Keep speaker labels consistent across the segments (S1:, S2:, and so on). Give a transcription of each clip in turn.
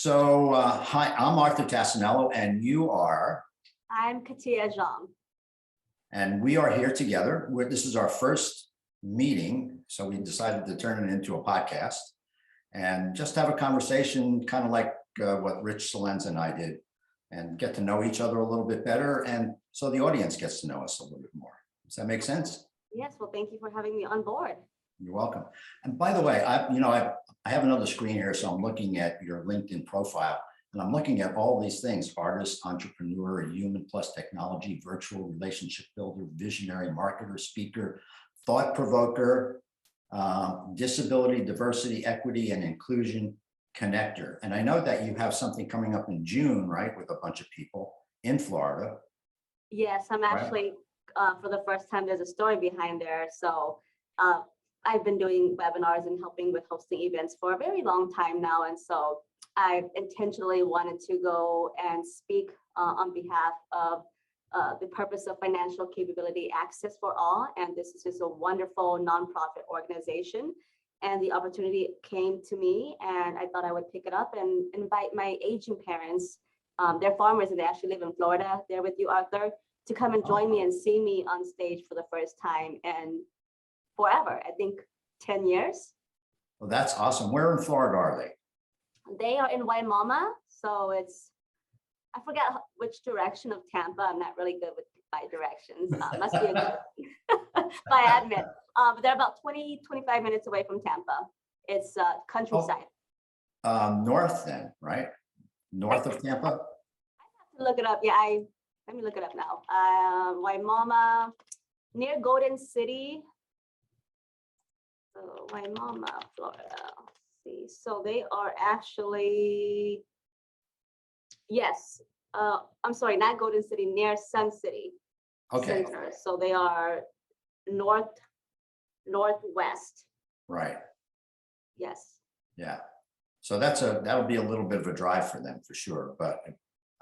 S1: Hi, I'm Arthur Tassinello, and you are,
S2: I'm Katiya Xiong.
S1: and we are here together. This is our first meeting, so we decided to turn it into a podcast and just have a conversation, kind of like what Rich Salenz and I did, and get to know each other a little bit better, and so the audience gets to know us a little bit more. Does that make sense?
S2: Yes, well, thank you for having me on board.
S1: You're welcome. And by the way, I have another screen here, so I'm looking at your LinkedIn profile, and I'm looking at all these things: artist, entrepreneur, human plus technology, virtual relationship builder, visionary marketer, speaker, thought provoker, disability, diversity, equity, and inclusion connector. And I know that you have something coming up in June, right, with a bunch of people in Florida.
S2: Yes, I'm actually, for the first time, there's a story behind there. So I've been doing webinars and helping with hosting events for a very long time now. And so I intentionally wanted to go and speak on behalf of the purpose of financial capability access for all. And this is just a wonderful nonprofit organization. And the opportunity came to me, and I thought I would pick it up and invite my aging parents. They're farmers and they actually live in Florida. They're with you, Arthur, to come and join me and see me on stage for the first time and forever, I think 10 years.
S1: Well, that's awesome. Where in Florida are they?
S2: They are in Waimama, so it's, I forget which direction of Tampa. I'm not really good with my directions. Must be a good, I admit. But they're about 20-25 minutes away from Tampa. It's countryside.
S1: North then, right? North of Tampa?
S2: I have to look it up. Yeah, let me look it up now. Waimama, near Golden City. So Waimama, Florida. Let's see. So they are actually, yes. I'm sorry, not Golden City, near Sun City.
S1: Okay.
S2: Center. So they are northwest.
S1: Right.
S2: Yes.
S1: Yeah. So that'll be a little bit of a drive for them for sure, but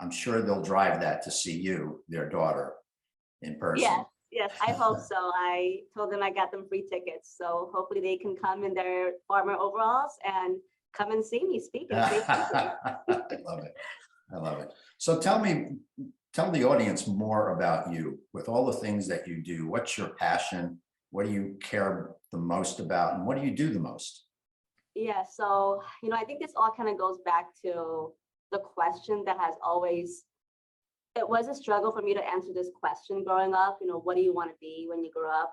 S1: I'm sure they'll drive that to see you, their daughter, in person.
S2: Yes, I hope so. I told them I got them free tickets, so hopefully they can come in their farmer overalls and come and see me speak.
S1: I love it. I love it. So tell the audience more about you. With all the things that you do, what's your passion? What do you care the most about, and what do you do the most?
S2: Yeah, so I think this all kind of goes back to the question that has always, it was a struggle for me to answer this question growing up. What do you want to be when you grow up?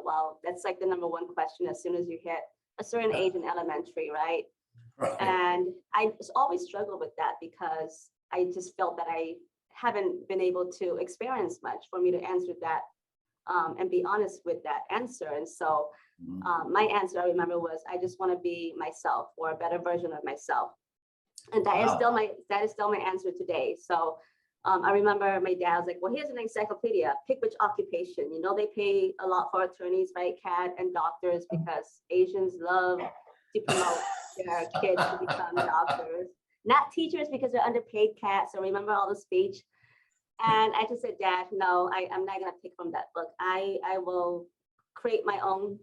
S2: Well, that's like the number one question as soon as you hit a certain age in elementary, right?
S1: Right.
S2: And I just always struggled with that because I just felt that I haven't been able to experience much for me to answer that and be honest with that answer. And so my answer, I remember, was I just want to be myself, or a better version of myself. And that is still my answer today. So I remember my dad was like, well, here's an encyclopedia, pick which occupation. They pay a lot for attorneys, right, CAD, and doctors, because Asians love to promote their kids to become doctors, not teachers because they're underpaid, cats. So remember all the speech. And I just said, Dad, no, I'm not going to pick from that book. I will create my own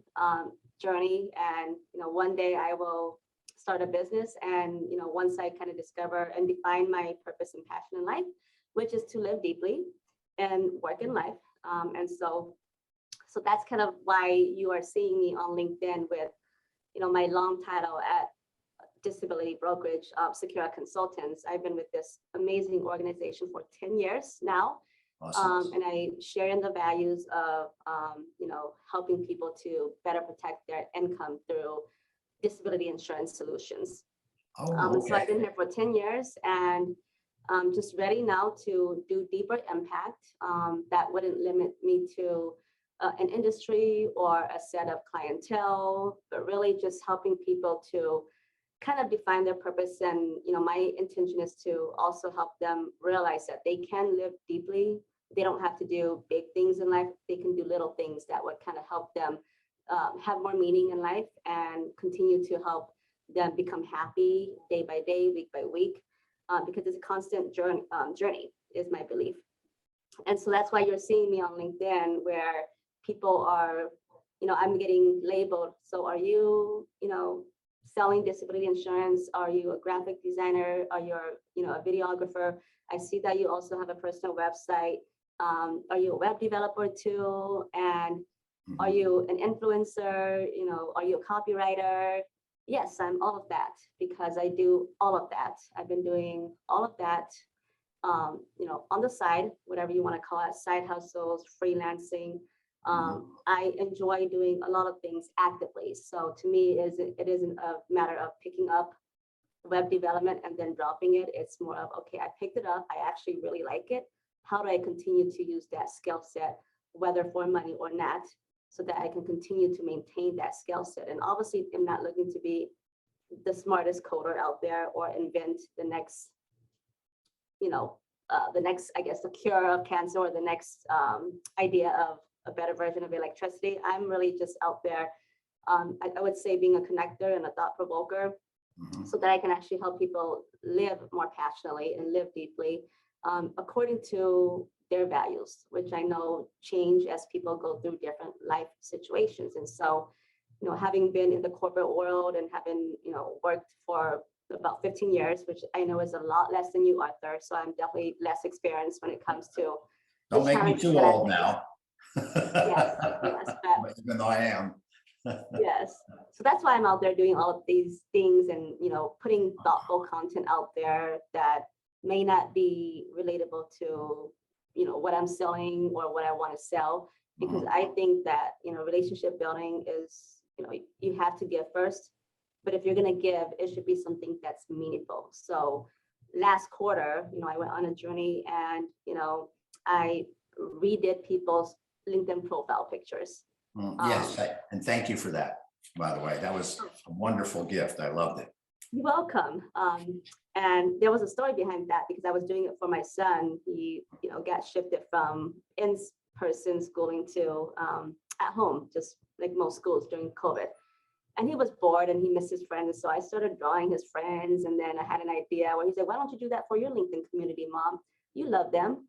S2: journey. And, one day I will start a business. And, once I kind of discover and define my purpose and passion in life, which is to live deeply and work in life. And so that's kind of why you are seeing me on LinkedIn with, my long title at disability brokerage, Secure Consultants. I've been with this amazing organization for 10 years now.
S1: Awesome.
S2: And I share in the values of, helping people to better protect their income through disability insurance solutions.
S1: Okay.
S2: So I've been here for 10 years and just ready now to do deeper impact that wouldn't limit me to an industry or a set of clientele, but really just helping people to kind of define their purpose. And my intention is to also help them realize that they can live deeply. They don't have to do big things in life. They can do little things that would kind of help them have more meaning in life and continue to help them become happy day by day, week by week, because it's a constant journey is my belief. And so that's why you're seeing me on LinkedIn, where people are, I'm getting labeled. So are you, selling disability insurance? Are you a graphic designer? Are you, a videographer? I see that you also have a personal website. Are you a web developer too? And are you an influencer? Are you a copywriter? Yes, I'm all of that because I do all of that. I've been doing all of that, on the side, whatever you want to call it, side hustles, freelancing. I enjoy doing a lot of things actively. So to me, it isn't a matter of picking up web development and then dropping it. It's more of, okay, I picked it up. I actually really like it. How do I continue to use that skill set, whether for money or not, so that I can continue to maintain that skill set? And obviously, I'm not looking to be the smartest coder out there or invent the next, I guess, the cure of cancer or the next idea of a better version of electricity. I'm really just out there, I would say, being a connector and a thought provoker, so that I can actually help people live more passionately and live deeply according to their values, which I know change as people go through different life situations. And so, having been in the corporate world and having, worked for about 15 years, which I know is a lot less than you, Arthur. So I'm definitely less experienced when it comes to.
S1: Don't make me too old now.
S2: Yes, but
S1: even though I am.
S2: yes. So that's why I'm out there doing all of these things and, putting thoughtful content out there that may not be relatable to, what I'm selling or what I want to sell. Because I think that, relationship building is, you have to give first. But if you're going to give, it should be something that's meaningful. So last quarter, I went on a journey and, I redid people's LinkedIn profile pictures.
S1: Yes, and thank you for that, by the way. That was a wonderful gift. I loved it.
S2: You're welcome. And there was a story behind that because I was doing it for my son. He, got shifted from in-person schooling to at home, just like most schools during COVID. And he was bored and he missed his friends. So I started drawing his friends. And then I had an idea where he said, why don't you do that for your LinkedIn community, Mom? You love them.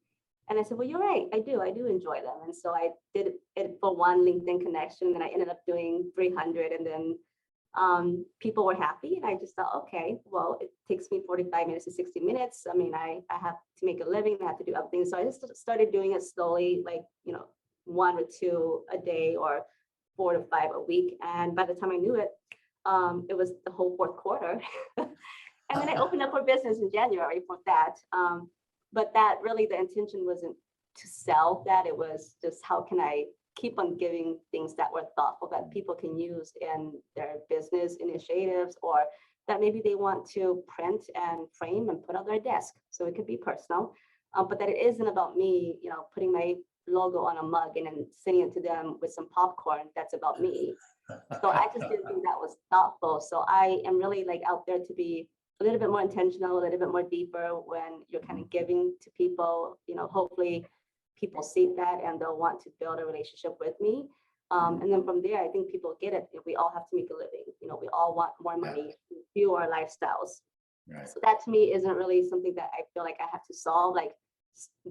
S2: And I said, well, you're right. I do enjoy them. And so I did it for one LinkedIn connection. And I ended up doing 300. And then people were happy. And I just thought, okay, well, it takes me 45 minutes to 60 minutes. I mean, I have to make a living. I have to do other things. So I just started doing it slowly, like, 1 or 2 a day or 4 to 5 a week. And by the time I knew it, it was the whole fourth quarter. And then I opened up for business in January for that. But that really, the intention wasn't to sell that. It was just, how can I keep on giving things that were thoughtful that people can use in their business initiatives, or that maybe they want to print and frame and put on their desk. So it could be personal, but that it isn't about me, putting my logo on a mug and then sending it to them with some popcorn. That's about me. So I just didn't think that was thoughtful. So I am really like out there to be a little bit more intentional, a little bit more deeper when you're kind of giving to people. Hopefully people see that and they'll want to build a relationship with me. And then from there, I think people get it. We all have to make a living. We all want more money to fuel our lifestyles. Right. So that to me isn't really something that I feel like I have to solve, like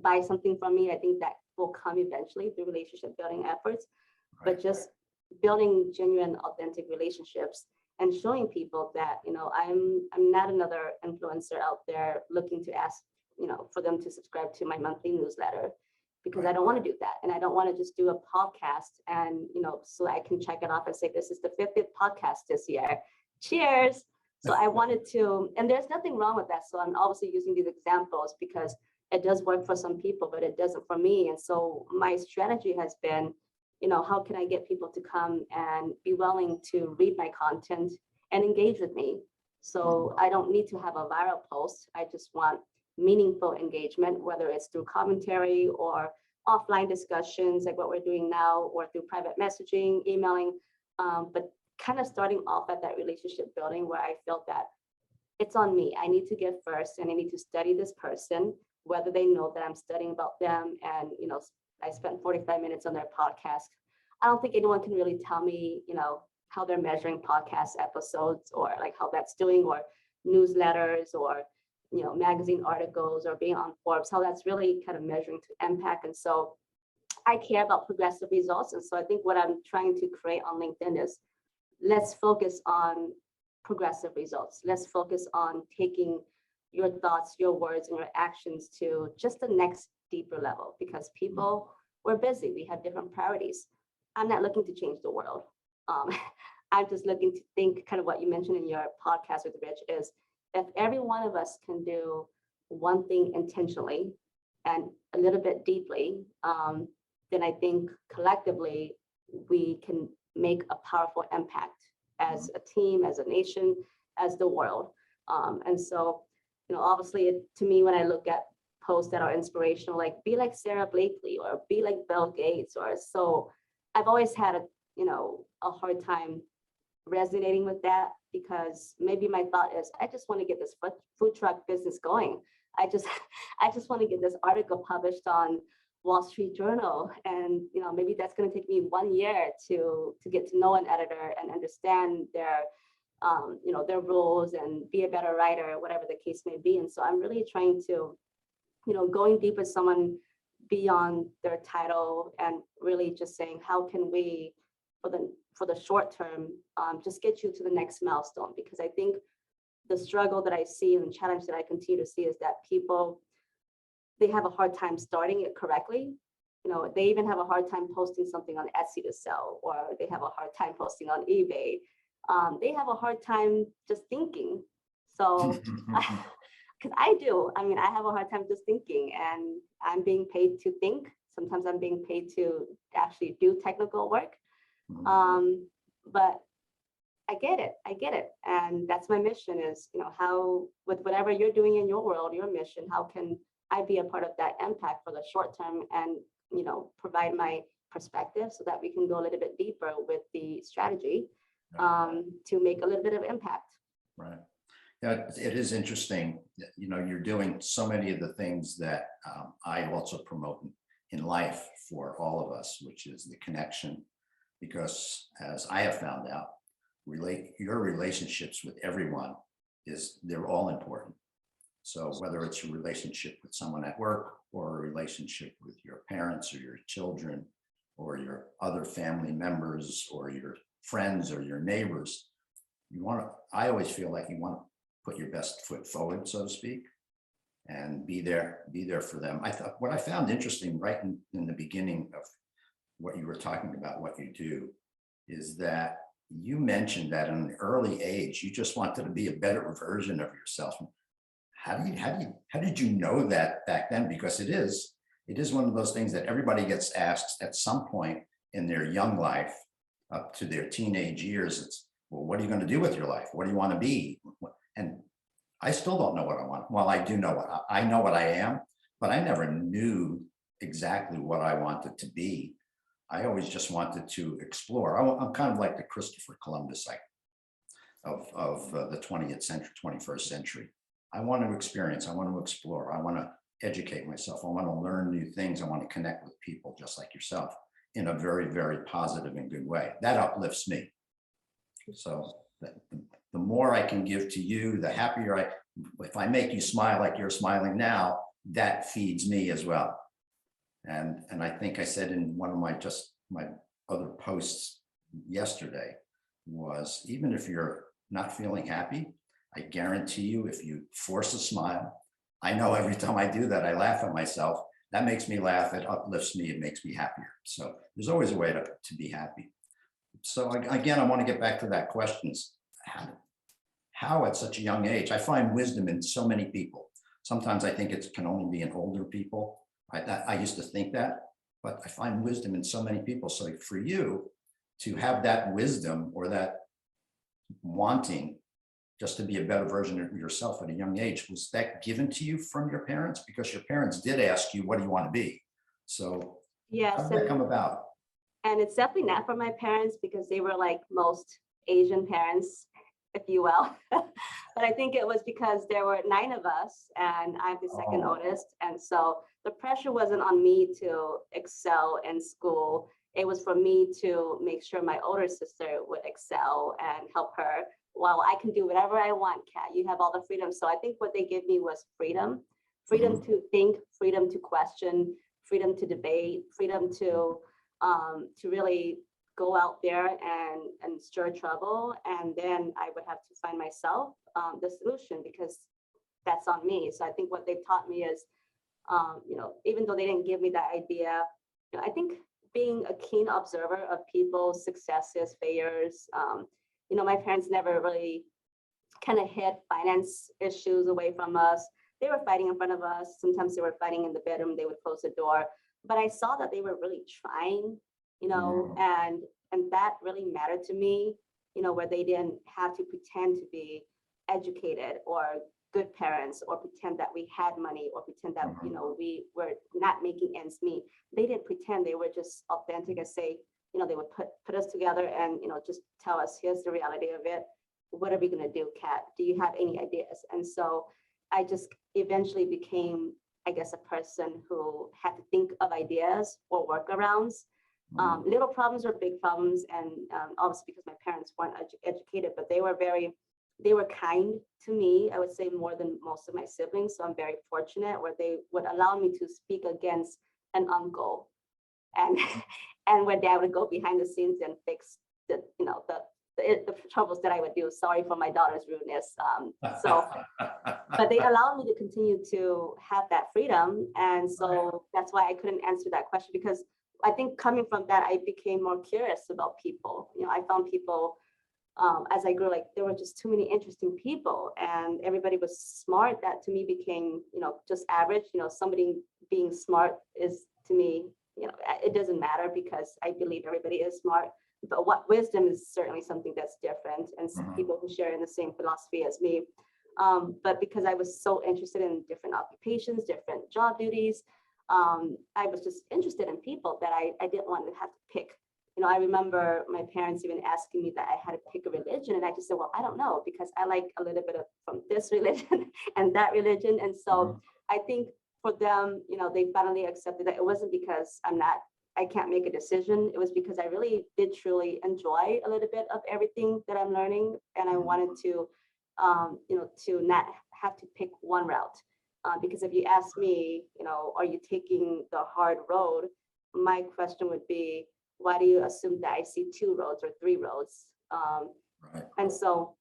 S2: buy something from me. I think that will come eventually through relationship building efforts, but just building genuine, authentic relationships and showing people that, I'm not another influencer out there looking to ask, for them to subscribe to my monthly newsletter, because I don't want to do that. And I don't want to just do a podcast and, so I can check it off and say, this is the 50th podcast this year. Cheers. So I wanted to, and there's nothing wrong with that. So I'm obviously using these examples because it does work for some people, but it doesn't for me. And so my strategy has been, how can I get people to come and be willing to read my content and engage with me? So I don't need to have a viral post. I just want meaningful engagement, whether it's through commentary or offline discussions like what we're doing now, or through private messaging, emailing, but kind of starting off at that relationship building where I felt that it's on me. I need to give first, and I need to study this person, whether they know that I'm studying about them. And, I spent 45 minutes on their podcast. I don't think anyone can really tell me, how they're measuring podcast episodes, or like how that's doing, or newsletters, or, magazine articles, or being on Forbes, how that's really kind of measuring to impact. And so I care about progressive results. And so I think what I'm trying to create on LinkedIn is, let's focus on progressive results. Let's focus on taking your thoughts, your words, and your actions to just the next deeper level, because people, we're busy. We have different priorities. I'm not looking to change the world. Um, I'm just looking to think kind of what you mentioned in your podcast with Rich is if every one of us can do one thing intentionally and a little bit deeply, then I think collectively we can make a powerful impact as a team, as a nation, as the world. And so, obviously to me, when I look at posts that are inspirational, like be like Sarah Blakely or be like Bill Gates or so, I've always had a hard time resonating with that, because maybe my thought is, I just want to get this food truck business going. I just want to get this article published on Wall Street Journal. And, maybe that's going to take me 1 year to get to know an editor and understand their rules and be a better writer, whatever the case may be. And so I'm really trying to, going deep with someone beyond their title and really just saying, how can we, for the short term, just get you to the next milestone? Because I think the struggle that I see and the challenge that I continue to see is that people, they have a hard time starting it correctly. They even have a hard time posting something on Etsy to sell, or they have a hard time posting on eBay. They have a hard time just thinking. So, because I do, I have a hard time just thinking, and I'm being paid to think. Sometimes I'm being paid to actually do technical work. But I get it. And that's my mission is, how, with whatever you're doing in your world, your mission, how can I be a part of that impact for the short term and, provide my perspective so that we can go a little bit deeper with the strategy to make a little bit of impact.
S1: Right. Yeah, it is interesting. You're doing so many of the things that I also promote in life for all of us, which is the connection, because as I have found out, your relationships with everyone they're all important. So whether it's your relationship with someone at work or a relationship with your parents or your children or your other family members or your friends or your neighbors, I always feel like you want to put your best foot forward, so to speak, and be there for them. I thought what I found interesting right in the beginning of what you were talking about, what you do, is that you mentioned that in an early age, you just wanted to be a better version of yourself. How did you know that back then? Because it is one of those things that everybody gets asked at some point in their young life up to their teenage years. It's, well, what are you going to do with your life? What do you want to be? And I still don't know what I want. Well, I do know I know what I am, but I never knew exactly what I wanted to be. I always just wanted to explore. I'm kind of like the Christopher Columbus of the 20th century, 21st century. I want to experience, I want to explore, I want to educate myself, I want to learn new things, I want to connect with people just like yourself in a very, very positive and good way. That uplifts me. So the more I can give to you, the happier if I make you smile like you're smiling now, that feeds me as well. And I think I said in one of my other posts yesterday was, even if you're not feeling happy, I guarantee you, if you force a smile, I know every time I do that, I laugh at myself. That makes me laugh. It uplifts me. It makes me happier. So there's always a way to be happy. So again, I want to get back to that question. How at such a young age, I find wisdom in so many people. Sometimes I think it can only be in older people. I used to think that, but I find wisdom in so many people. So for you to have that wisdom or that wanting just to be a better version of yourself at a young age, was that given to you from your parents? Because your parents did ask you, what do you want to be? So
S2: yes,
S1: how did that come about?
S2: And it's definitely not from my parents, because they were like most Asian parents, if you will. But I think it was because there were 9 of us and I'm the second oldest. And so the pressure wasn't on me to excel in school. It was for me to make sure my older sister would excel and help her, while I can do whatever I want, Kat. You have all the freedom. So I think what they gave me was freedom to think, freedom to question, freedom to debate, freedom to really go out there and stir trouble, and then I would have to find myself the solution, because that's on me. So I think what they've taught me is, even though they didn't give me that idea, I think being a keen observer of people's successes, failures. My parents never really kind of hid finance issues away from us. They were fighting in front of us. Sometimes they were fighting in the bedroom. They would close the door. But I saw that they were really trying, and that really mattered to me, where they didn't have to pretend to be educated or good parents, or pretend that we had money, or pretend that, we were not making ends meet. They didn't pretend. They were just authentic and say, they would put us together and, just tell us, here's the reality of it. What are we going to do, Kat? Do you have any ideas? And so I just eventually became, I guess, a person who had to think of ideas or workarounds. Little problems or big problems. And obviously because my parents weren't educated, but they were kind to me, I would say, more than most of my siblings. So I'm very fortunate where they would allow me to speak against an uncle, and and where dad would go behind the scenes and fix the troubles that I would do. Sorry for my daughter's rudeness. But they allowed me to continue to have that freedom. And so that's why I couldn't answer that question, because I think coming from that, I became more curious about people. I found people, as I grew, like there were just too many interesting people, and everybody was smart. That to me became, just average. Somebody being smart is, to me, it doesn't matter, because I believe everybody is smart. But what wisdom is certainly something that's different, and some people who share in the same philosophy as me. But because I was so interested in different occupations, different job duties, I was just interested in people that I didn't want to have to pick. I remember my parents even asking me that I had to pick a religion, and I just said, well, I don't know, because I like a little bit of from this religion and that religion. And so I think for them, they finally accepted that it wasn't because I can't make a decision. It was because I really did truly enjoy a little bit of everything that I'm learning. And I wanted to, to not have to pick one route. Because if you ask me, are you taking the hard road? My question would be, why do you assume that I see 2 roads or 3 roads? And so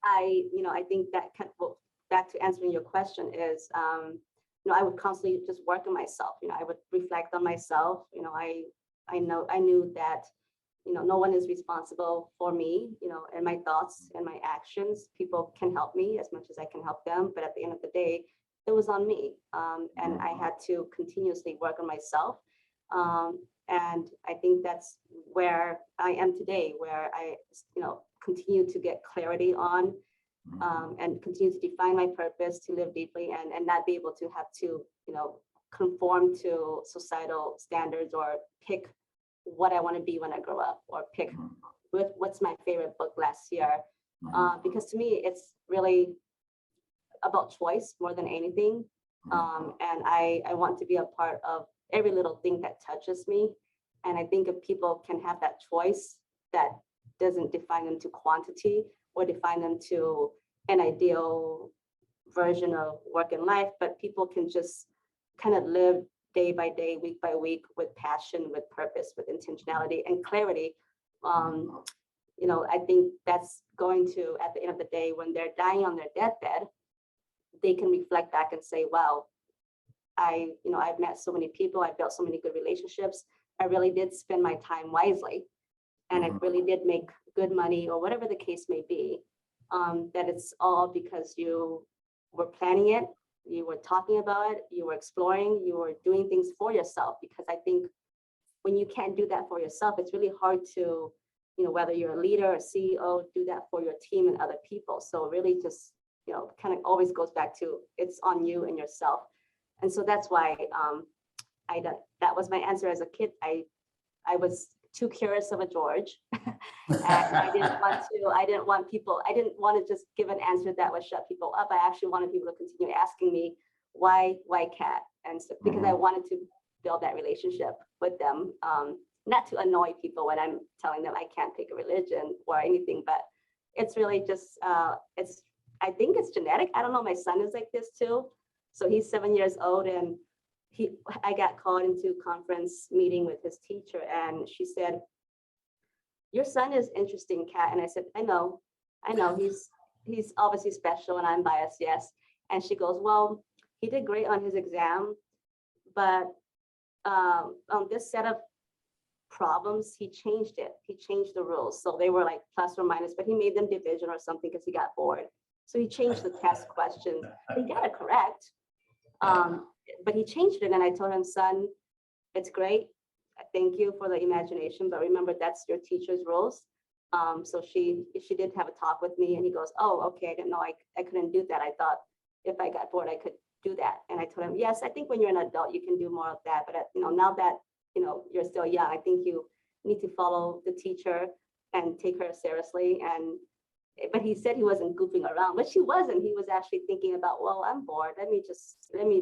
S2: I think that back to answering your question is, I would constantly just work on myself. I would reflect on myself. I knew that, no one is responsible for me, and my thoughts and my actions. People can help me as much as I can help them. But at the end of the day, it was on me. And I had to continuously work on myself. And I think that's where I am today, where I, continue to get clarity on, and continue to define my purpose, to live deeply, and not be able to have to, conform to societal standards, or pick what I want to be when I grow up, or pick what's my favorite book last year. Because to me, it's really about choice more than anything. And I want to be a part of every little thing that touches me. And I think if people can have that choice, that doesn't define them to quantity or define them to an ideal version of work and life, but people can just kind of live day by day, week by week, with passion, with purpose, with intentionality and clarity. I think that's going to, at the end of the day, when they're dying on their deathbed, they can reflect back and say, wow, I've met so many people, I've built so many good relationships. I really did spend my time wisely, and I really did make good money, or whatever the case may be. That it's all because you were planning it, you were talking about it, you were exploring, you were doing things for yourself. Because I think when you can't do that for yourself, it's really hard to, whether you're a leader, a CEO, do that for your team and other people. So really just, kind of always goes back to, it's on you and yourself. And so that's why that was my answer as a kid. I was too curious of a George. And I didn't want to just give an answer that would shut people up. I actually wanted people to continue asking me, why Kat? And so, because I wanted to build that relationship with them, not to annoy people when I'm telling them I can't pick a religion or anything, but it's really just, I think it's genetic. I don't know, my son is like this too. So he's 7 years old, and I got called into a conference meeting with his teacher, and she said, your son is interesting, Kat. And I said, I know, he's obviously special and I'm biased, yes. And she goes, well, he did great on his exam, but on this set of problems, he changed it. He changed the rules. So they were like plus or minus, but he made them division or something because he got bored. So he changed the test question. He got it correct. But he changed it. And I told him, son, it's great. Thank you for the imagination, but remember that's your teacher's rules. So she did have a talk with me, and he goes, oh, okay, I didn't know I couldn't do that. I thought if I got bored, I could do that. And I told him, yes, I think when you're an adult, you can do more of that. But now that you're still young, I think you need to follow the teacher and take her seriously. But he said he wasn't goofing around, which he wasn't. He was actually thinking about, well, I'm bored. Let me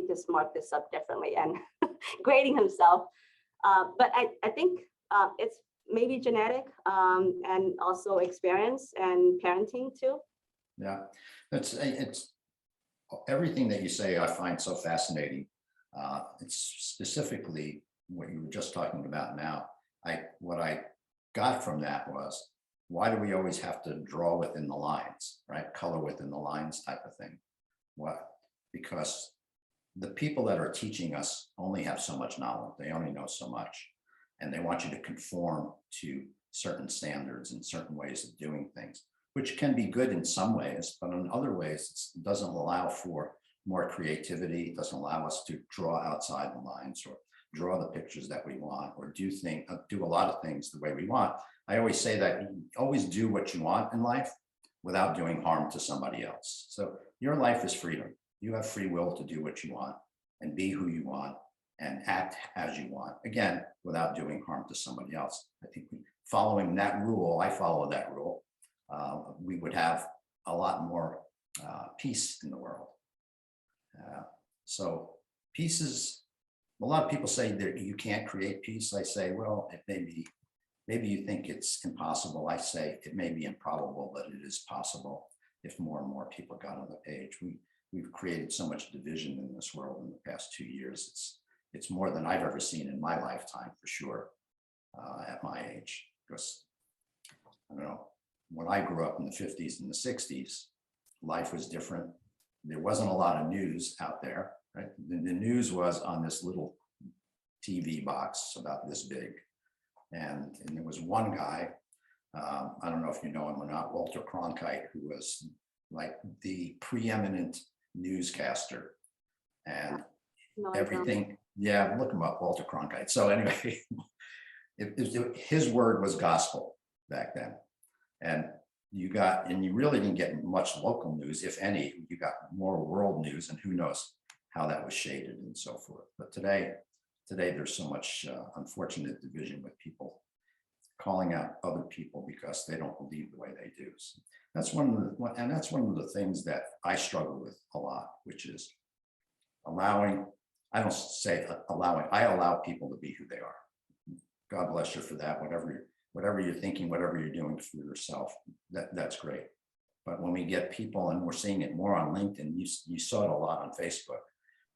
S2: just mark this up differently and grading himself. But I think it's maybe genetic and also experience and parenting too.
S1: Yeah, it's everything that you say I find so fascinating. It's specifically what you were just talking about now. What I got from that was, why do we always have to draw within the lines, right? Color within the lines type of thing. What? Because the people that are teaching us only have so much knowledge. They only know so much. And they want you to conform to certain standards and certain ways of doing things, which can be good in some ways, but in other ways, it doesn't allow for more creativity. It doesn't allow us to draw outside the lines or draw the pictures that we want, or do a lot of things the way we want. I always say that you always do what you want in life without doing harm to somebody else. So your life is freedom. You have free will to do what you want and be who you want and act as you want, again, without doing harm to somebody else. I think following that rule, I follow that rule, we would have a lot more peace in the world. So peace is, a lot of people say that you can't create peace. I say, well, it may be, maybe you think it's impossible. I say it may be improbable, but it is possible if more and more people got on the page. We've created so much division in this world in the past 2 years. It's more than I've ever seen in my lifetime, for sure, at my age. Because, I don't know, when I grew up in the 50s and the 60s, life was different. There wasn't a lot of news out there, right? The news was on this little TV box about this big. And there was one guy, I don't know if you know him or not, Walter Cronkite, who was like the preeminent newscaster. And
S2: No,
S1: everything, yeah, look him up, Walter Cronkite. So anyway, his word was gospel back then. And you really didn't get much local news, if any. You got more world news, and who knows how that was shaded and so forth. But today there's so much unfortunate division with people calling out other people because they don't believe the way they do. So that's one of the things that I struggle with a lot, which is allowing. I don't say allowing. I allow people to be who they are. God bless you for that. Whatever you're thinking, whatever you're doing for yourself, that's great. But when we get people, and we're seeing it more on LinkedIn, you saw it a lot on Facebook.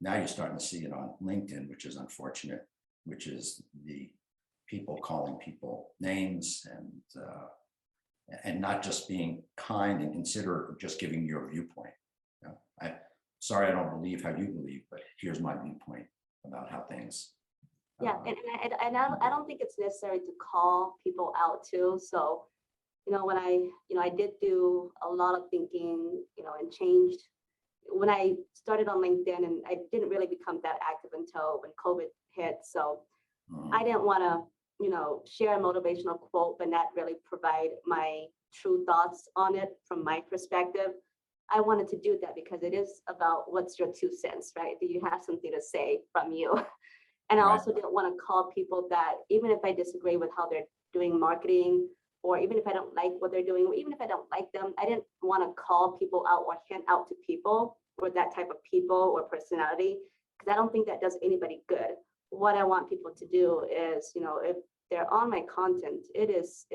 S1: Now you're starting to see it on LinkedIn, which is unfortunate, which is the people calling people names and not just being kind and considerate, just giving your viewpoint. You know, sorry, I don't believe how you believe, but here's my viewpoint about how things.
S2: Yeah, and I don't think it's necessary to call people out too. So, when I did do a lot of thinking, and changed when I started on LinkedIn, and I didn't really become that active until when COVID hit. So I didn't want to, share a motivational quote, but not really provide my true thoughts on it from my perspective. I wanted to do that because it is about what's your 2 cents, right? Do you have something to say from you? And I also didn't want to call people that, even if I disagree with how they're doing marketing, or even if I don't like what they're doing, or even if I don't like them, I didn't want to call people out or hint out to people or that type of people or personality, because I don't think that does anybody good. What I want people to do is, if they're on my content, it is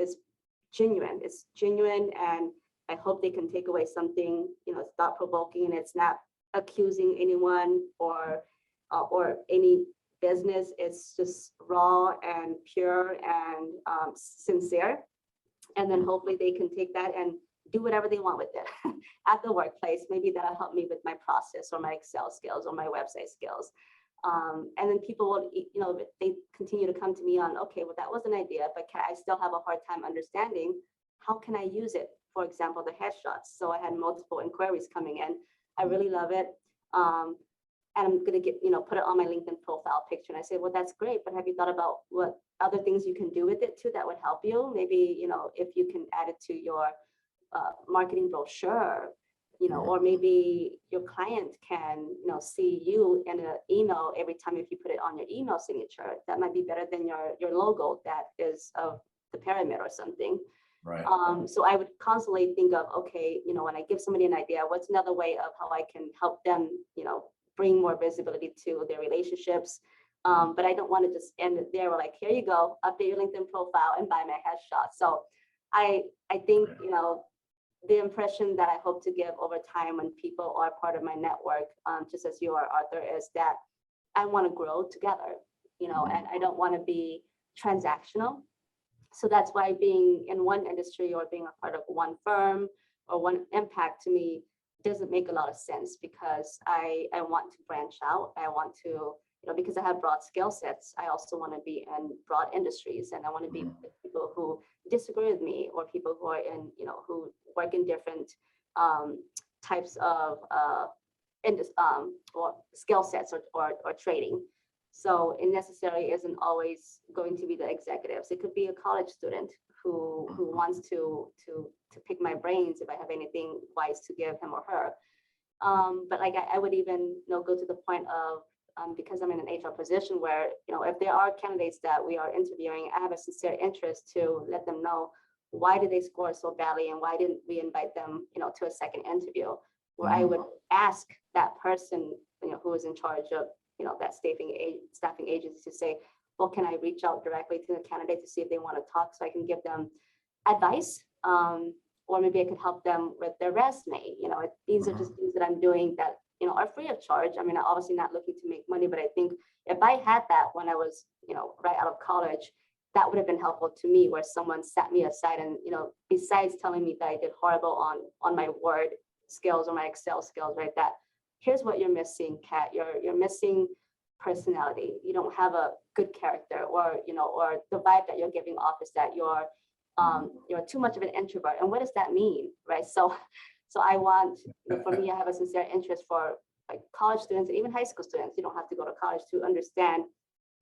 S2: genuine. It's genuine, and I hope they can take away something, thought provoking, and it's not accusing anyone or any business. It's just raw and pure and sincere. And then hopefully they can take that and do whatever they want with it at the workplace. Maybe that'll help me with my process or my Excel skills or my website skills. And then people will, they continue to come to me on, okay, well, that was an idea, but I still have a hard time understanding how can I use it? For example, the headshots. So I had multiple inquiries coming in. I really love it. And I'm gonna put it on my LinkedIn profile picture. And I say, well, that's great, but have you thought about what other things you can do with it too that would help you? Maybe, if you can add it to your marketing brochure, or maybe your client can, see you in an email every time if you put it on your email signature. That might be better than your logo that is of the pyramid or something.
S1: Right.
S2: So I would constantly think of, okay, when I give somebody an idea, what's another way of how I can help them, bring more visibility to their relationships. But I don't want to just end it there. We're like, here you go, update your LinkedIn profile and buy my headshot. So I think, the impression that I hope to give over time when people are part of my network, just as you are, Arthur, is that I want to grow together, and I don't want to be transactional. So that's why being in one industry or being a part of one firm or one impact to me doesn't make a lot of sense, because I want to branch out. I want to, because I have broad skill sets, I also want to be in broad industries, and I want to be with people who disagree with me, or people who are in, who work in different types of or skill sets or trading. So it necessarily isn't always going to be the executives. It could be a college student who wants to pick my brains if I have anything wise to give him or her. But like I would even go to the point of, because I'm in an HR position where, if there are candidates that we are interviewing, I have a sincere interest to let them know why did they score so badly and why didn't we invite them, to a second interview, where I would ask that person, who is in charge of, that staffing agency, to say, well, can I reach out directly to the candidate to see if they want to talk, so I can give them advice, or maybe I could help them with their resume. These are just things that I'm doing that are free of charge. I mean, I'm obviously not looking to make money, but I think if I had that when I was, right out of college, that would have been helpful to me, where someone sat me aside and, besides telling me that I did horrible on my Word skills or my Excel skills, right, that here's what you're missing, Kat. You're missing personality. You don't have a good character, or, or the vibe that you're giving off is that you're too much of an introvert. And what does that mean, right? So I want, for me, I have a sincere interest for like college students and even high school students. You don't have to go to college to understand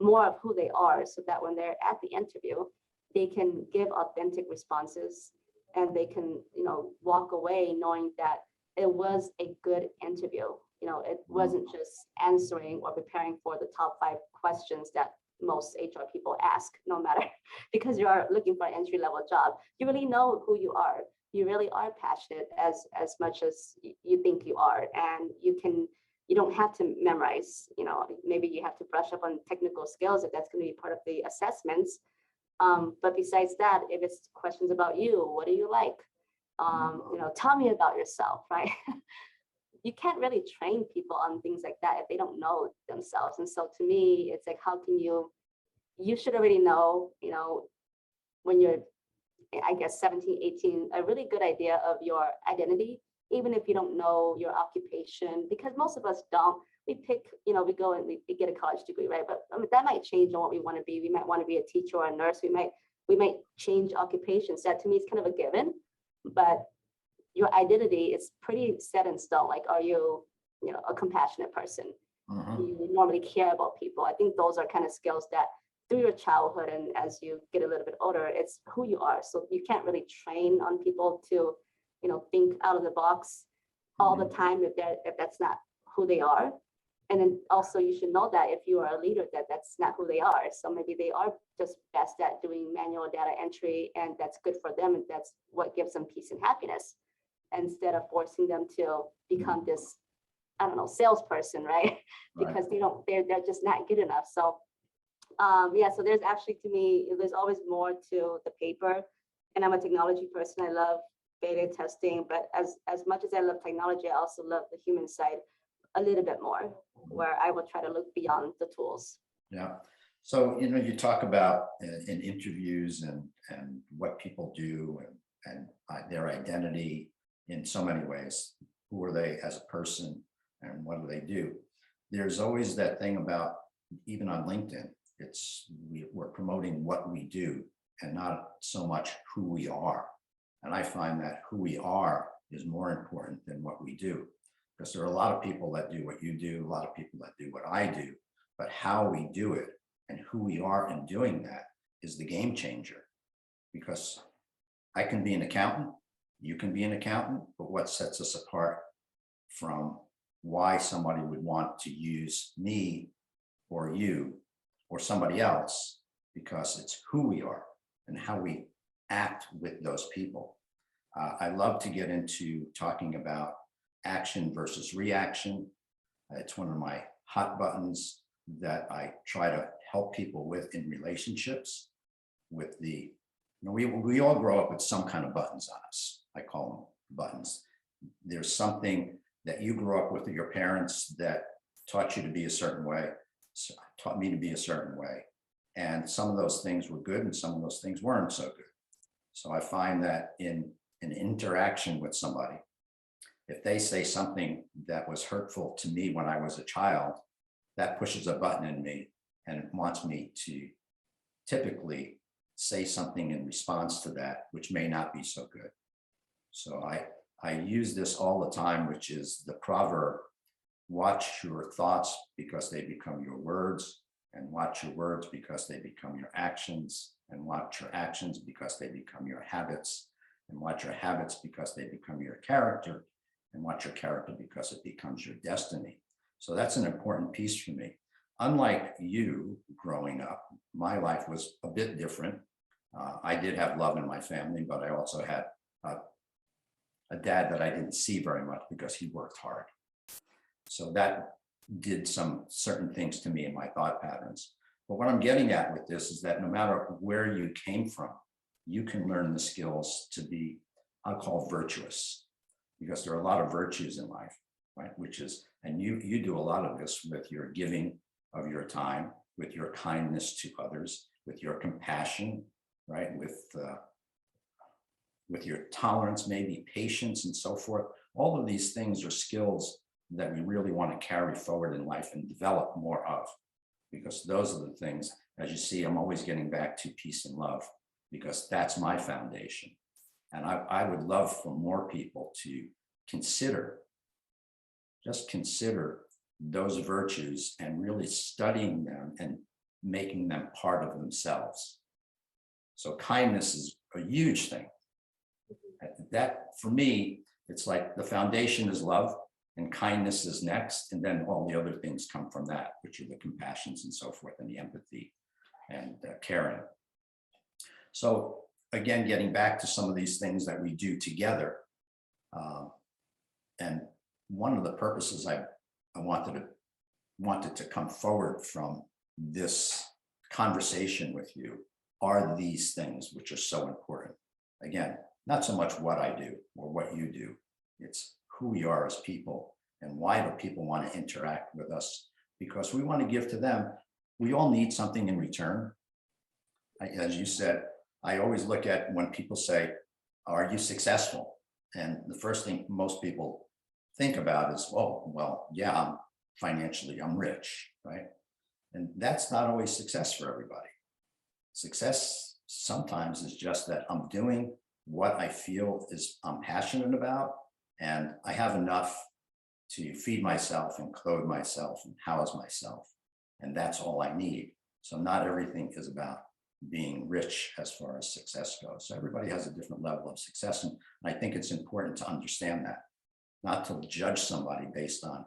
S2: more of who they are, so that when they're at the interview, they can give authentic responses, and they can, walk away knowing that it was a good interview. It wasn't just answering or preparing for the top 5 questions that most HR people ask, no matter, because you are looking for an entry-level job. You really know who you are. You really are passionate as much as you think you are, and you don't have to memorize. Maybe you have to brush up on technical skills if that's going to be part of the assessments. But besides that, if it's questions about you, what do you like? Tell me about yourself, right? You can't really train people on things like that if they don't know themselves. And so to me, it's like, how can you should already know, when you're, I guess, 17, 18, a really good idea of your identity, even if you don't know your occupation, because most of us don't. We pick, we go and we get a college degree, right? But that might change on what we want to be. We might want to be a teacher or a nurse. We might change occupations. That to me is kind of a given, but your identity is pretty set in stone. Like, are you, a compassionate person? Do you normally care about people? I think those are kind of skills that through your childhood and as you get a little bit older, it's who you are. So you can't really train on people to, think out of the box all the time if that's not who they are. And then also you should know that if you are a leader, that's not who they are. So maybe they are just best at doing manual data entry, and that's good for them, and that's what gives them peace and happiness, instead of forcing them to become this, I don't know, salesperson, right? Because they're just not good enough. So so there's actually, to me, there's always more to the paper. And I'm a technology person. I love beta testing, but as much as I love technology, I also love the human side a little bit more, where I will try to look beyond the tools.
S1: Yeah. So, you talk about in interviews and what people do and their identity in so many ways. Who are they as a person and what do they do? There's always that thing about, even on LinkedIn, we're promoting what we do and not so much who we are. And I find that who we are is more important than what we do, because there are a lot of people that do what you do, a lot of people that do what I do, but how we do it and who we are in doing that is the game changer. Because I can be an accountant, you can be an accountant, but what sets us apart from why somebody would want to use me or you or somebody else, because it's who we are and how we act with those people. I love to get into talking about action versus reaction. It's one of my hot buttons that I try to help people with in relationships. With we all grow up with some kind of buttons on us. I call them buttons. There's something that you grew up with your parents that taught you to be a certain way, taught me to be a certain way. And some of those things were good and some of those things weren't so good. So I find that in an interaction with somebody, if they say something that was hurtful to me when I was a child, that pushes a button in me and it wants me to typically say something in response to that, which may not be so good. So I use this all the time, which is the proverb, watch your thoughts because they become your words, and watch your words because they become your actions, and watch your actions because they become your habits, and watch your habits because they become your character, and watch your character because it becomes your destiny. So that's an important piece for me. Unlike you growing up, my life was a bit different. I did have love in my family, but I also had a dad that I didn't see very much because he worked hard. So that did some certain things to me in my thought patterns. But what I'm getting at with this is that no matter where you came from, you can learn the skills to be, I'll call virtuous, because there are a lot of virtues in life, right? Which is, and you do a lot of this with your giving of your time, with your kindness to others, with your compassion, right? With your tolerance, maybe patience and so forth. All of these things are skills that we really want to carry forward in life and develop more of, because those are the things, as you see, I'm always getting back to peace and love, because that's my foundation. And I would love for more people to just consider those virtues and really studying them and making them part of themselves. So kindness is a huge thing. That, for me, it's like the foundation is love and kindness is next. And then all the other things come from that, which are the compassions and so forth, and the empathy and caring. So again, getting back to some of these things that we do together. And one of the purposes I wanted to come forward from this conversation with you are these things which are so important. Again, not so much what I do or what you do, it's who we are as people and why do people want to interact with us, because we want to give to them. We all need something in return. As you said, I always look at when people say, are you successful? And the first thing most people think about is, oh, well, yeah, I'm rich, right? And that's not always success for everybody. Success sometimes is just that I'm doing what I feel I'm passionate about, and I have enough to feed myself and clothe myself and house myself. And that's all I need. So not everything is about being rich as far as success goes. So everybody has a different level of success. And I think it's important to understand that, not to judge somebody based on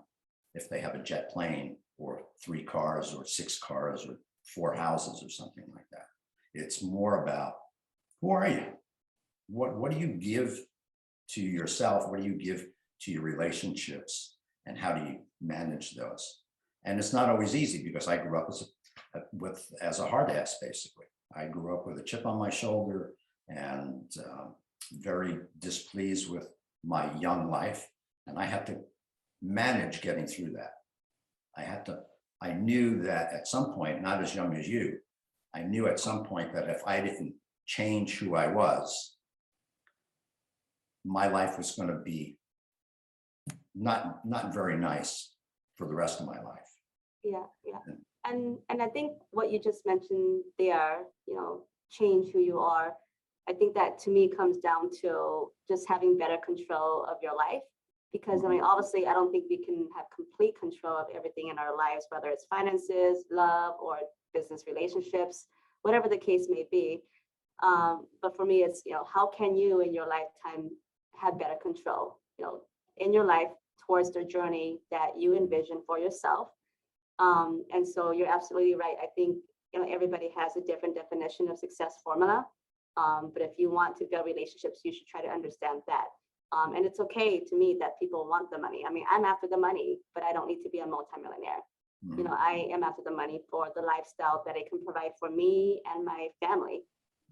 S1: if they have a jet plane or 3 cars or 6 cars or 4 houses or something like that. It's more about, who are you? What do you give to yourself? What do you give to your relationships? And how do you manage those? And it's not always easy, because I grew up as a hard ass, basically. I grew up with a chip on my shoulder and very displeased with my young life. And I had to manage getting through that. I had to I knew that at some point, not as young as you, I knew at some point that if I didn't change who I was, my life was going to be not very nice for the rest of my life.
S2: Yeah. And I think what you just mentioned there, change who you are. I think that to me comes down to just having better control of your life. Because I mean, obviously, I don't think we can have complete control of everything in our lives, whether it's finances, love, or business relationships, whatever the case may be. But for me, it's, how can you in your lifetime have better control, in your life towards the journey that you envision for yourself. And so you're absolutely right. I think, everybody has a different definition of success formula. But if you want to build relationships, you should try to understand that. And it's okay to me that people want the money. I mean, I'm after the money, but I don't need to be a multimillionaire. I am after the money for the lifestyle that it can provide for me and my family,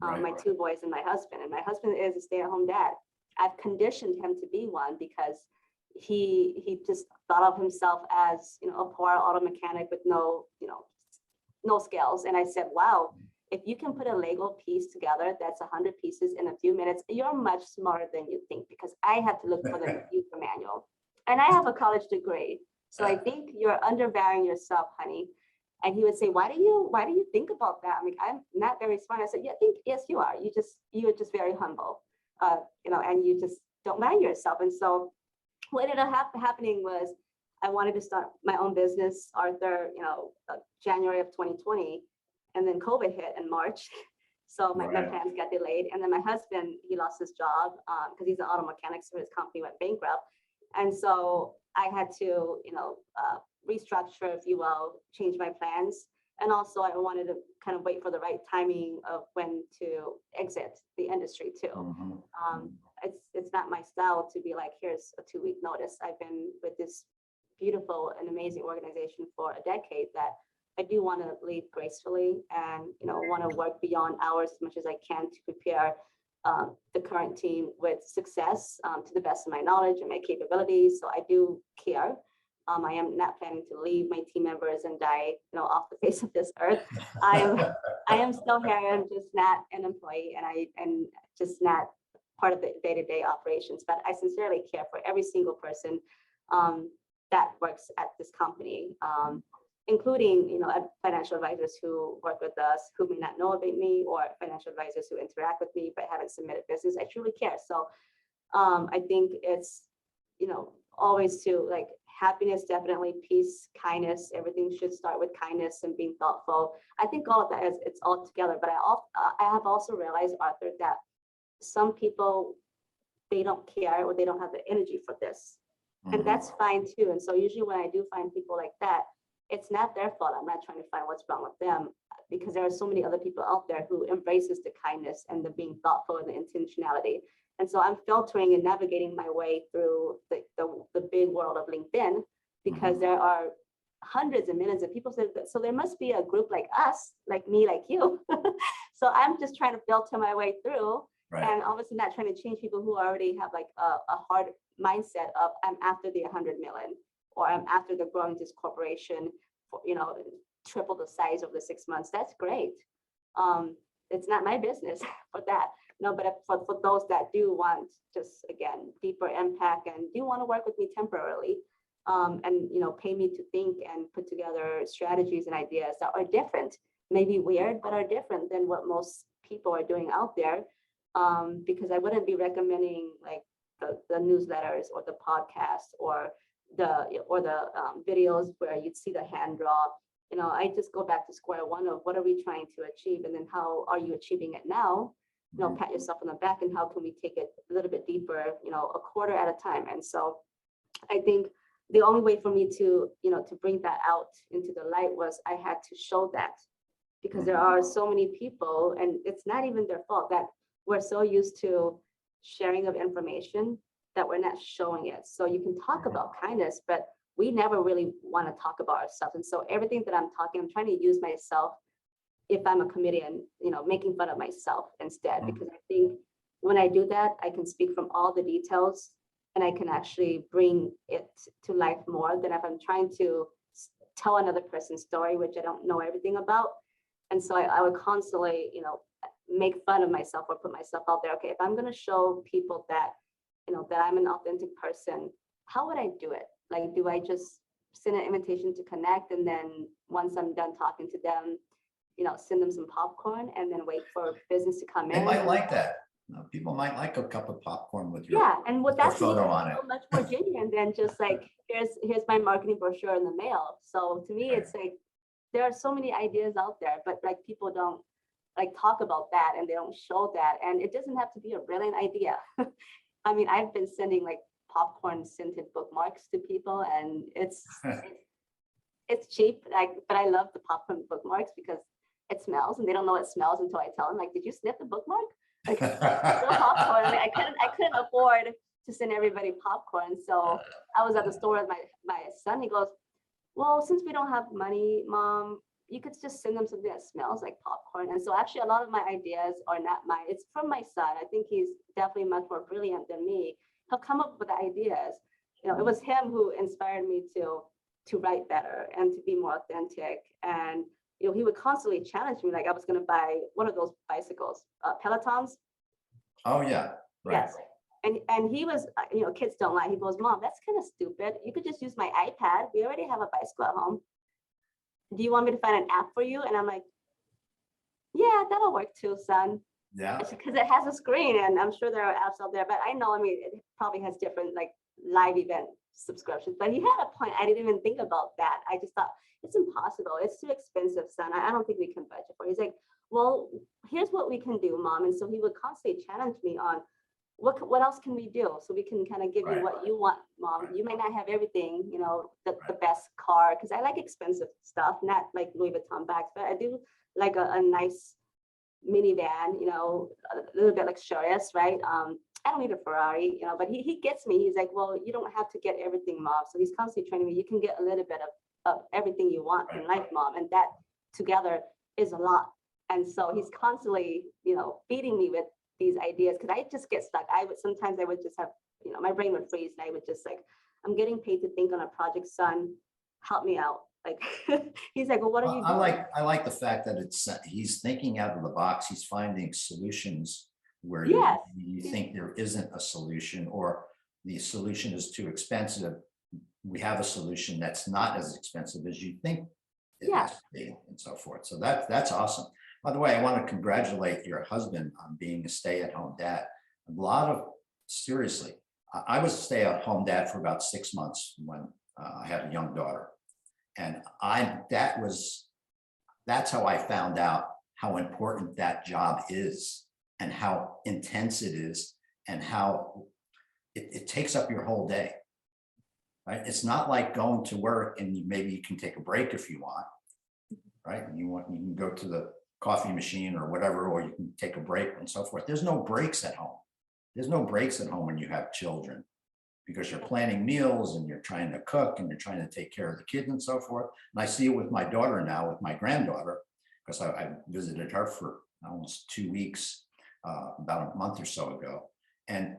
S2: my two boys and my husband. And my husband is a stay-at-home dad. I've conditioned him to be one because he just thought of himself as, a poor auto mechanic with no skills. And I said, wow, if you can put a Lego piece together, that's 100 pieces in a few minutes, you're much smarter than you think, because I had to look for the user manual and I have a college degree. So I think you're undervaluing yourself, honey. And he would say, why do you think about that? I mean, I'm not very smart. I said, yeah, yes, you are. You are just very humble, and you just don't mind yourself. And so what ended up happening was I wanted to start my own business, Arthur, January of 2020. And then COVID hit in March. So my plans got delayed. And then my husband, he lost his job because he's an auto mechanic, so his company went bankrupt. And so I had to, restructure, if you will, change my plans. And also I wanted to kind of wait for the right timing of when to exit the industry too. It's not my style to be like, here's a 2-week notice. I've been with this beautiful and amazing organization for a decade that I do want to leave gracefully and, want to work beyond hours as much as I can to prepare the current team with success to the best of my knowledge and my capabilities. So I do care. I am not planning to leave my team members and die, off the face of this earth. I am still here. I'm just not an employee, and I'm just not part of the day-to-day operations. But I sincerely care for every single person that works at this company. Including, financial advisors who work with us, who may not know about me, or financial advisors who interact with me but haven't submitted business. I truly care. So I think it's, always to like happiness, definitely peace, kindness. Everything should start with kindness and being thoughtful. I think all of that it's all together. But I have also realized, Arthur, that some people, they don't care or they don't have the energy for this. And that's fine too. And so usually when I do find people like that, it's not their fault. I'm not trying to find what's wrong with them, because there are so many other people out there who embraces the kindness and the being thoughtful and the intentionality. And so I'm filtering and navigating my way through the big world of LinkedIn, because there are hundreds and millions of people. So there must be a group like us, like me, like you. So I'm just trying to filter my way through, and obviously not trying to change people who already have like a hard mindset of I'm after the 100 million. Or I'm after the growing this corporation for, triple the size over the 6 months. That's great. It's not my business for that. No, but for those that do want just, again, deeper impact and do want to work with me temporarily, and, pay me to think and put together strategies and ideas that are different, maybe weird, but are different than what most people are doing out there. Because I wouldn't be recommending like the newsletters or the podcast or the videos where you'd see the hand draw. I just go back to square one of what are we trying to achieve, and then how are you achieving it now? Pat yourself on the back, and how can we take it a little bit deeper, a quarter at a time. And so I think the only way for me to, to bring that out into the light was I had to show that, because there are so many people, and it's not even their fault, that we're so used to sharing of information that we're not showing it. So you can talk about kindness, but we never really want to talk about ourselves. And so everything that I'm trying to use myself, if I'm a comedian, making fun of myself instead, because I think when I do that, I can speak from all the details and I can actually bring it to life more than if I'm trying to tell another person's story, which I don't know everything about. And so I would constantly, make fun of myself or put myself out there. Okay, if I'm going to show people that, that I'm an authentic person, how would I do it? Like, do I just send an invitation to connect, and then once I'm done talking to them, send them some popcorn and then wait for business to come
S1: They
S2: in?
S1: might like that. People might like a cup of popcorn with your,
S2: Yeah, and what
S1: your
S2: that's
S1: photo on it.
S2: so much more genuine than just like, here's my marketing brochure in the mail. So to me,
S1: Right.
S2: it's like there are so many ideas out there, but like people don't like talk about that, and they don't show that. And it doesn't have to be a brilliant idea. I mean, I've been sending like popcorn scented bookmarks to people, and it's cheap, like, but I love the popcorn bookmarks because it smells, and they don't know it smells until I tell them, like, did you sniff the bookmark? Like, it's still popcorn. I mean, I couldn't afford to send everybody popcorn. So I was at the store with my son. He goes, well, since we don't have money, Mom, you could just send them something that smells like popcorn. And so actually a lot of my ideas are not mine. It's from my son. I think he's definitely much more brilliant than me. He'll come up with the ideas. It was him who inspired me to write better and to be more authentic. And he would constantly challenge me. Like, I was going to buy one of those bicycles, Pelotons.
S1: Oh yeah, right.
S2: Yes. And he was, kids don't lie. He goes, Mom, that's kind of stupid. You could just use my iPad. We already have a bicycle at home. Do you want me to find an app for you? And I'm like, yeah, that'll work too, son.
S1: Yeah.
S2: Because it has a screen, and I'm sure there are apps out there, but I mean, it probably has different like live event subscriptions. But he had a point. I didn't even think about that. I just thought, it's impossible. It's too expensive, son. I don't think we can budget for it. He's like, well, here's what we can do, Mom. And so he would constantly challenge me on what else can we do, so we can kind of give you what you want, Mom. You might not have everything, the best car, because I like expensive stuff, not like Louis Vuitton bags, but I do like a nice minivan, a little bit luxurious, right? I don't need a Ferrari, but he gets me. He's like, well, you don't have to get everything, Mom. So he's constantly training me. You can get a little bit of everything you want in life, Mom, and that together is a lot. And so he's constantly, feeding me with these ideas, because I just get stuck. Sometimes I would just have, my brain would freeze, and I would just like, I'm getting paid to think on a project, son, help me out. Like, he's like, well, what are you doing?
S1: I like the fact that he's thinking out of the box. He's finding solutions where
S2: Yes.
S1: you think there isn't a solution, or the solution is too expensive. We have a solution that's not as expensive as you think it has to be, and so forth. So that's awesome. By the way, I want to congratulate your husband on being a stay-at-home dad. Seriously, I was a stay-at-home dad for about 6 months when I had a young daughter. And that's how I found out how important that job is, and how intense it is, and how it takes up your whole day, right? It's not like going to work and maybe you can take a break if you want, right? You can go to the coffee machine or whatever, or you can take a break and so forth. There's no breaks at home. There's no breaks at home when you have children, because you're planning meals and you're trying to cook and you're trying to take care of the kids and so forth. And I see it with my daughter now, with my granddaughter, because I visited her for almost 2 weeks, about a month or so ago. And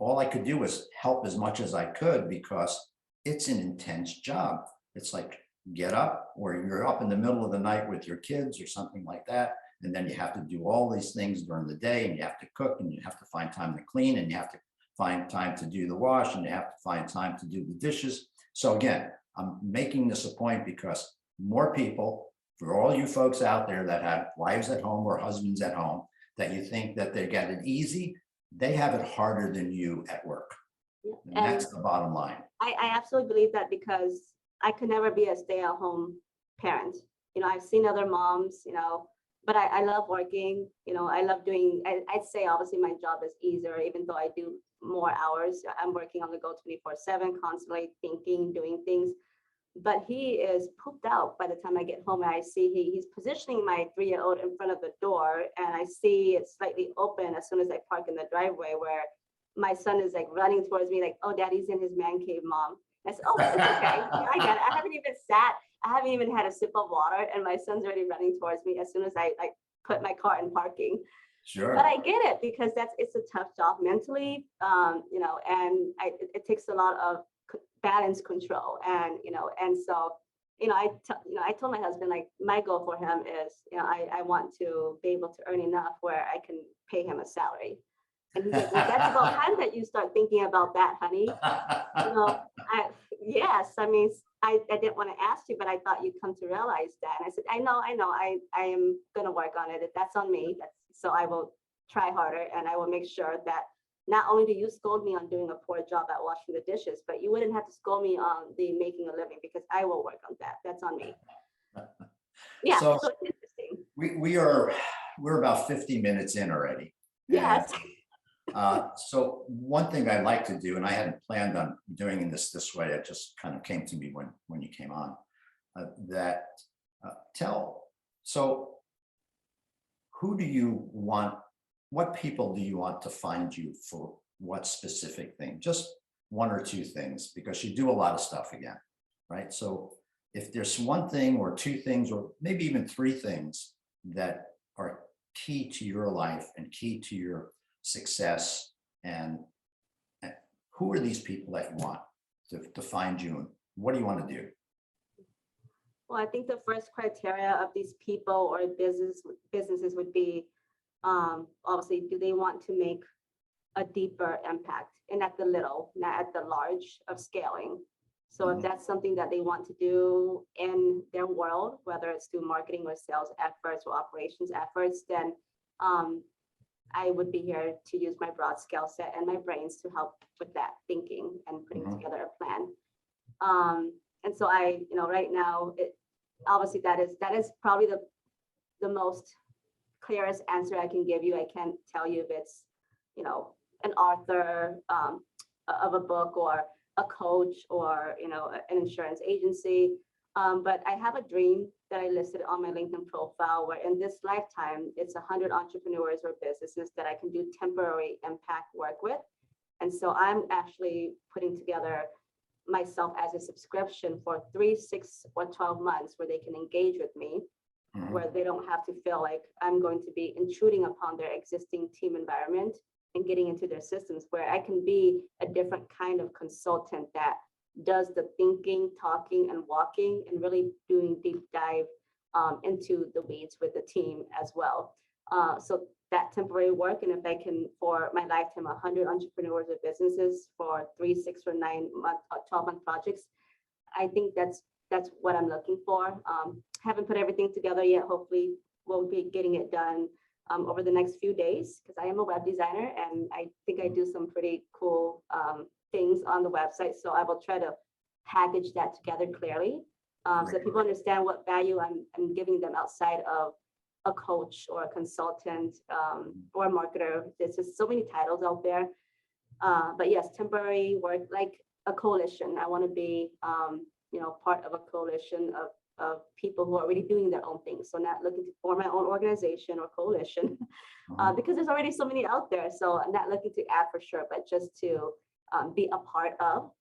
S1: all I could do was help as much as I could, because it's an intense job. It's like, get up, or you're up in the middle of the night with your kids or something like that. And then you have to do all these things during the day, and you have to cook, and you have to find time to clean, and you have to find time to do the wash, and you have to find time to do the dishes. So again, I'm making this a point because more people, for all you folks out there that have wives at home or husbands at home, that you think that they get it easy, they have it harder than you at work. And that's the bottom line.
S2: I absolutely believe that, because I could never be a stay-at-home parent. I've seen other moms, but I love working. I love doing, I'd say obviously my job is easier, even though I do more hours. I'm working on the go 24/7, constantly thinking, doing things. But he is pooped out by the time I get home, and I see he's positioning my 3-year-old in front of the door, and I see it slightly open as soon as I park in the driveway, where my son is like running towards me, like, oh, daddy's in his man cave, Mom. I said, oh, it's okay. I got it. I haven't even had a sip of water, and my son's already running towards me as soon as I like put my car in parking.
S1: Sure.
S2: But I get it, because it's a tough job mentally, and it takes a lot of balance control, and and so I told my husband, like, my goal for him is, I want to be able to earn enough where I can pay him a salary. And he's like, well, that's about time that you start thinking about that, honey. Yes, I mean, I didn't want to ask you, but I thought you'd come to realize that. And I said, I know, I am going to work on it. If that's on me, so I will try harder, and I will make sure that not only do you scold me on doing a poor job at washing the dishes, but you wouldn't have to scold me on the making a living, because I will work on that. That's on me. Yeah,
S1: So
S2: so it's interesting.
S1: we're about 50 minutes in already.
S2: Yes.
S1: So one thing I like to do, and I hadn't planned on doing this way, it just kind of came to me when you came on, so who do you want, what people do you want to find you for what specific thing? Just one or two things, because you do a lot of stuff again, right? So if there's one thing or two things, or maybe even three things that are key to your life and key to your success, and who are these people that you want to find you, and what do you want to do?
S2: Well, I think the first criteria of these people or businesses would be, obviously, do they want to make a deeper impact, and at the little, not at the large of scaling. So if that's something that they want to do in their world, whether it's through marketing or sales efforts or operations efforts, then I would be here to use my broad skill set and my brains to help with that thinking and putting together a plan. And so right now, obviously that is probably the most clearest answer I can give you. I can't tell you if it's, an author of a book, or a coach, or, an insurance agency. But I have a dream that I listed on my LinkedIn profile, where in this lifetime, it's 100 entrepreneurs or businesses that I can do temporary impact work with. And so I'm actually putting together myself as a subscription for 3, 6, or 12 months, where they can engage with me, where they don't have to feel like I'm going to be intruding upon their existing team environment and getting into their systems, where I can be a different kind of consultant that does the thinking, talking, and walking, and really doing deep dive into the weeds with the team as well. So that temporary work, and if I can, for my lifetime, 100 entrepreneurs or businesses for 3, 6, or 9 month, 12-month projects, I think that's what I'm looking for. Haven't put everything together yet. Hopefully, we'll be getting it done over the next few days, because I am a web designer, and I think I do some pretty cool things on the website. So I will try to package that together clearly, so that people understand what value I'm giving them outside of a coach or a consultant or a marketer. There's just so many titles out there. But yes, temporary work, like a coalition. I want to be, part of a coalition of people who are already doing their own things. So not looking to form my own organization or coalition, because there's already so many out there. So I'm not looking to add for sure, but just to be a part of.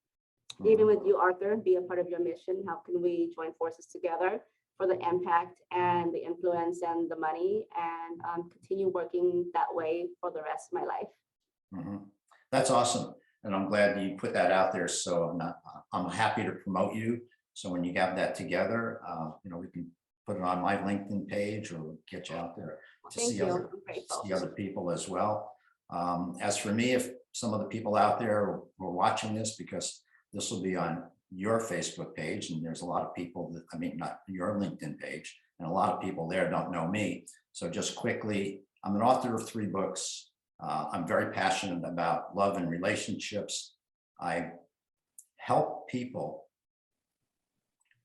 S2: Even with you, Arthur, be a part of your mission. How can we join forces together for the impact and the influence and the money, and continue working that way for the rest of my life?
S1: That's awesome. And I'm glad you put that out there. So I'm happy to promote you. So when you have that together, we can put it on my LinkedIn page, or get you out there to see other people as well. As for me, if some of the people out there were watching this, because this will be on your Facebook page, and there's a lot of people not your LinkedIn page, and a lot of people there don't know me. So just quickly, I'm an author of 3 books. I'm very passionate about love and relationships. I help people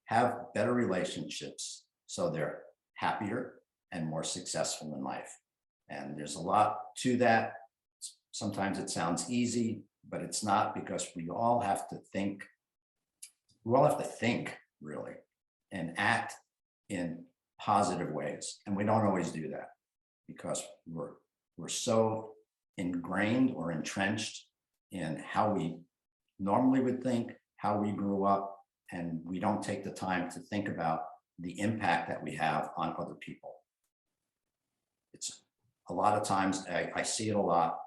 S1: have better relationships so they're happier and more successful in life. And there's a lot to that. Sometimes it sounds easy, but it's not, because we all have to think. We all have to think, really, and act in positive ways. And we don't always do that, because we're so ingrained or entrenched in how we normally would think, how we grew up, and we don't take the time to think about the impact that we have on other people. It's a lot of times, I see it a lot,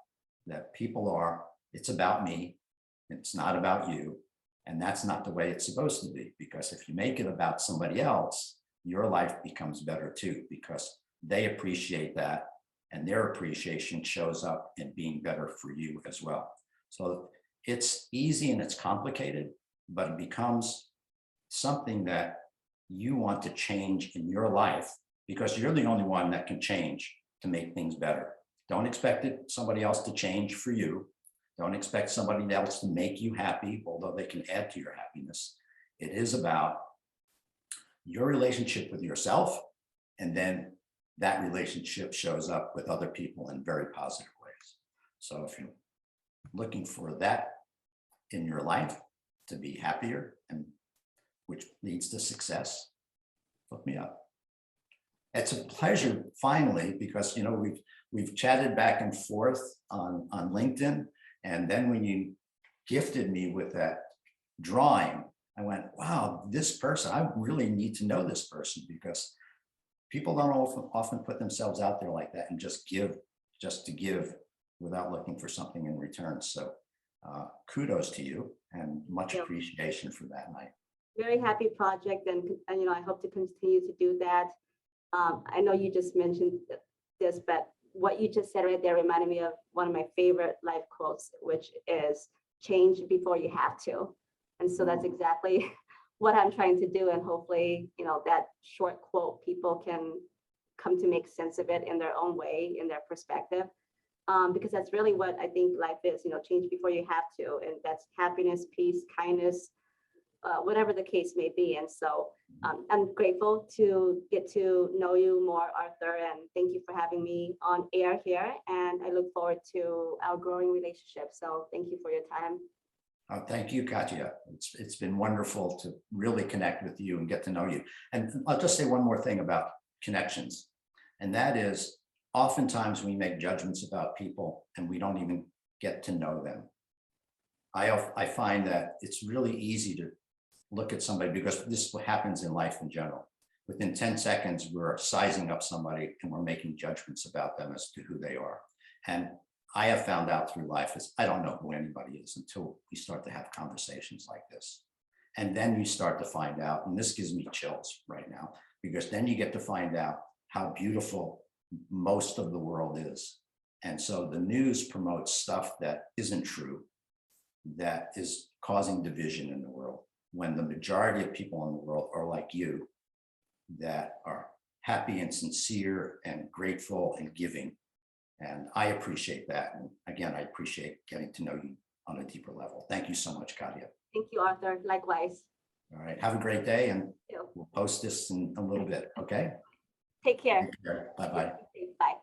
S1: that people it's about me, it's not about you. And that's not the way it's supposed to be, because if you make it about somebody else, your life becomes better too, because they appreciate that, and their appreciation shows up in being better for you as well. So it's easy and it's complicated, but it becomes something that you want to change in your life, because you're the only one that can change to make things better. Don't expect somebody else to change for you. Don't expect somebody else to make you happy, although they can add to your happiness. It is about your relationship with yourself, and then that relationship shows up with other people in very positive ways. So if you're looking for that in your life to be happier, and which leads to success, look me up. It's a pleasure finally, because we've chatted back and forth on LinkedIn, and then when you gifted me with that drawing, I went, wow, this person, I really need to know this person, because people don't often put themselves out there like that and just to give without looking for something in return. So kudos to you, and much appreciation for that night.
S2: Very happy project, and I hope to continue to do that. I know you just mentioned this, but what you just said right there reminded me of one of my favorite life quotes, which is change before you have to. And so that's exactly what I'm trying to do. And hopefully, that short quote, people can come to make sense of it in their own way, in their perspective. Because that's really what I think life is, change before you have to. And that's happiness, peace, kindness, whatever the case may be. And so I'm grateful to get to know you more, Arthur, and thank you for having me on air here. And I look forward to our growing relationship. So thank you for your time.
S1: Thank you, Katiya. It's been wonderful to really connect with you and get to know you. And I'll just say one more thing about connections. And that is, oftentimes we make judgments about people and we don't even get to know them. I find that it's really easy to look at somebody, because this is what happens in life in general. Within 10 seconds, we're sizing up somebody and we're making judgments about them as to who they are. And I have found out through life is I don't know who anybody is until we start to have conversations like this. And then you start to find out, and this gives me chills right now, because then you get to find out how beautiful most of the world is. And so the news promotes stuff that isn't true, that is causing division in the world, when the majority of people in the world are like you, that are happy and sincere and grateful and giving. And I appreciate that. And again, I appreciate getting to know you on a deeper level. Thank you so much, Katiya.
S2: Thank you, Arthur. Likewise.
S1: All right. Have a great day, and we'll post this in a little bit. Okay.
S2: Take care.
S1: Bye-bye.
S2: Bye.